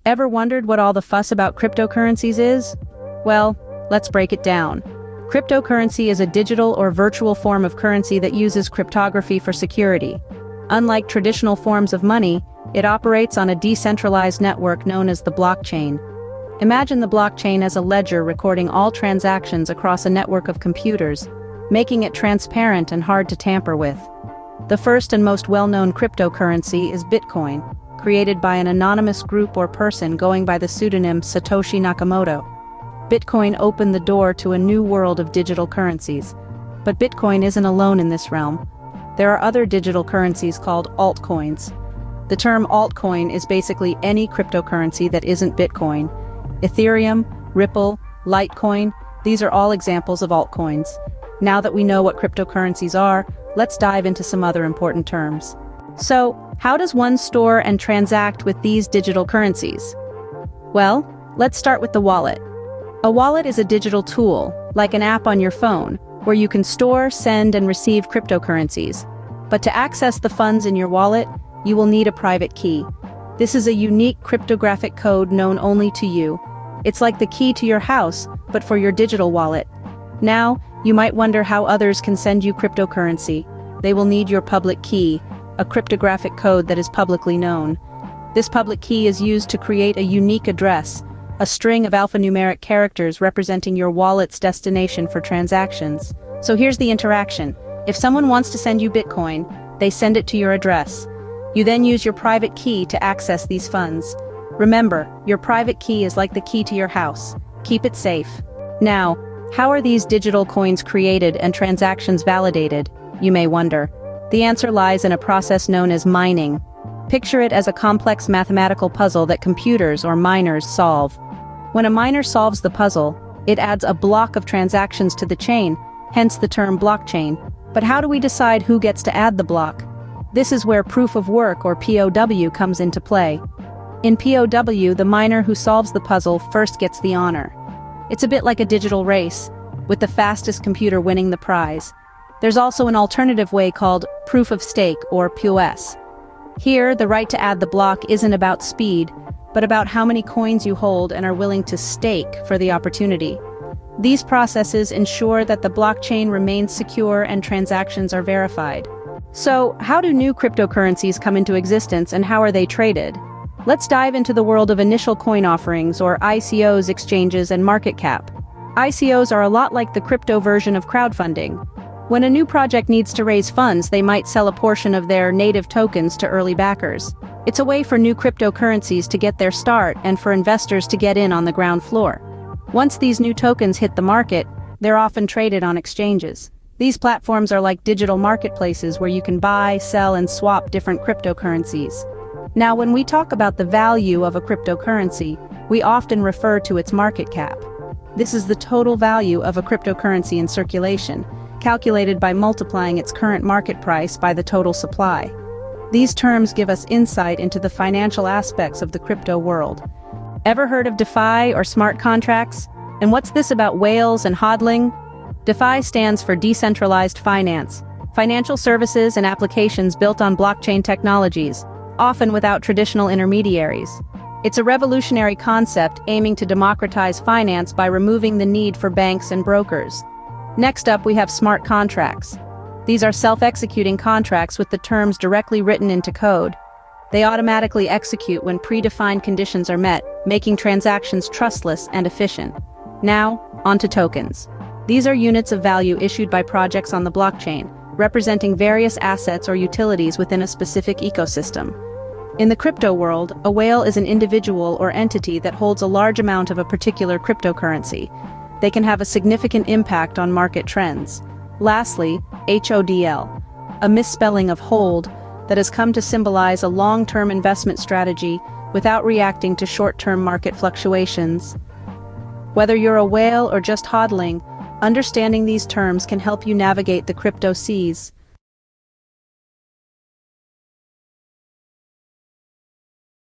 Ever wondered what all the fuss about cryptocurrencies is? Well, let's break it down. Cryptocurrency is a digital or virtual form of currency that uses cryptography for security. Unlike traditional forms of money, it operates on a decentralized network known as the blockchain. Imagine the blockchain as a ledger recording all transactions across a network of computers, making it transparent and hard to tamper with. The first and most well-known cryptocurrency is Bitcoin, created by an anonymous group or person going by the pseudonym Satoshi Nakamoto. Bitcoin opened the door to a new world of digital currencies. But Bitcoin isn't alone in this realm. There are other digital currencies called altcoins. The term altcoin is basically any cryptocurrency that isn't Bitcoin. Ethereum, Ripple, Litecoin, these are all examples of altcoins. Now that we know what cryptocurrencies are, let's dive into some other important terms. So, how does one store and transact with these digital currencies? Well, let's start with the wallet. A wallet is a digital tool, like an app on your phone, where you can store, send, and receive cryptocurrencies. But to access the funds in your wallet, you will need a private key. This is a unique cryptographic code known only to you. It's like the key to your house, but for your digital wallet. Now, you might wonder how others can send you cryptocurrency. They will need your public key, a cryptographic code that is publicly known. This public key is used to create a unique address, a string of alphanumeric characters representing your wallet's destination for transactions. So here's the interaction. If someone wants to send you Bitcoin, they send it to your address. You then use your private key to access these funds. Remember, your private key is like the key to your house. Keep it safe. Now, how are these digital coins created and transactions validated, you may wonder? The answer lies in a process known as mining. Picture it as a complex mathematical puzzle that computers or miners solve. When a miner solves the puzzle, it adds a block of transactions to the chain, hence the term blockchain. But how do we decide who gets to add the block? This is where proof of work or POW comes into play. In POW, the miner who solves the puzzle first gets the honor. It's a bit like a digital race, with the fastest computer winning the prize. There's also an alternative way called proof of stake or POS. Here, the right to add the block isn't about speed, but about how many coins you hold and are willing to stake for the opportunity. These processes ensure that the blockchain remains secure and transactions are verified. So, how do new cryptocurrencies come into existence and how are they traded? Let's dive into the world of initial coin offerings or ICOs, exchanges, and market cap. ICOs are a lot like the crypto version of crowdfunding. When a new project needs to raise funds, they might sell a portion of their native tokens to early backers. It's a way for new cryptocurrencies to get their start and for investors to get in on the ground floor. Once these new tokens hit the market, they're often traded on exchanges. These platforms are like digital marketplaces where you can buy, sell, and swap different cryptocurrencies. Now, when we talk about the value of a cryptocurrency, we often refer to its market cap. This is the total value of a cryptocurrency in circulation, calculated by multiplying its current market price by the total supply. These terms give us insight into the financial aspects of the crypto world. Ever heard of DeFi or smart contracts? And what's this about whales and hodling? DeFi stands for decentralized finance, financial services and applications built on blockchain technologies, often without traditional intermediaries. It's a revolutionary concept aiming to democratize finance by removing the need for banks and brokers. Next up, we have smart contracts. These are self-executing contracts with the terms directly written into code. They automatically execute when predefined conditions are met, making transactions trustless and efficient. Now, onto tokens. These are units of value issued by projects on the blockchain, representing various assets or utilities within a specific ecosystem. In the crypto world, a whale is an individual or entity that holds a large amount of a particular cryptocurrency. They can have a significant impact on market trends. Lastly, HODL, a misspelling of hold that has come to symbolize a long-term investment strategy without reacting to short-term market fluctuations. Whether you're a whale or just hodling, understanding these terms can help you navigate the crypto seas.